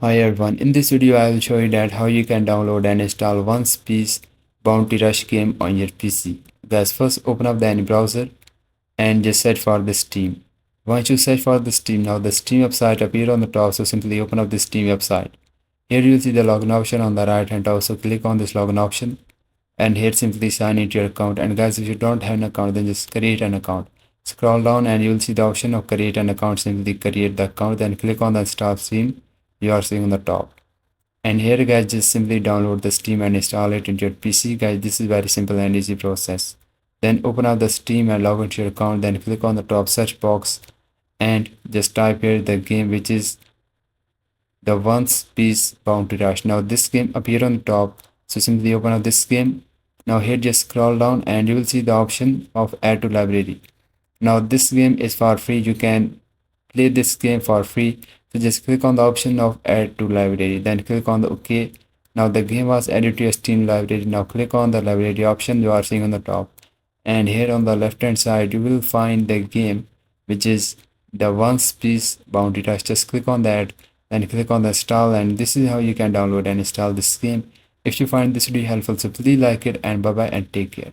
Hi everyone, in this video I will show you that how you can download and install One Piece Bounty Rush game on your PC. Guys, first open up the any browser and just search for the Steam. Once you search for the Steam, now the Steam website appear on the top, so simply open up the Steam website. Here you will see the login option on the right hand top, so click on this login option and here simply sign into your account. And guys, if you don't have an account, then just create an account. Scroll down and you will see the option of create an account. Simply create the account, then click on the install Steam you are seeing on the top. And here guys, just simply download the Steam and install it into your PC. Guys, this is very simple and easy process. Then open up the Steam and log into your account, then click on the top search box and just type here the game, which is the One Piece Bounty Rush. Now this game appear on top, so simply open up this game. Now here just scroll down and you will see the option of add to library. Now this game is for free, you can play this game for free. So just click on the option of add to library, then click on the OK. Now the game was added to your Steam library. Now click on the library option you are seeing on the top, and here on the left hand side you will find the game, which is the One Piece Bounty Rush. Just click on that, then click on the install, and this is how you can download and install this game. If you find this video helpful, so please like it, and bye bye and take care.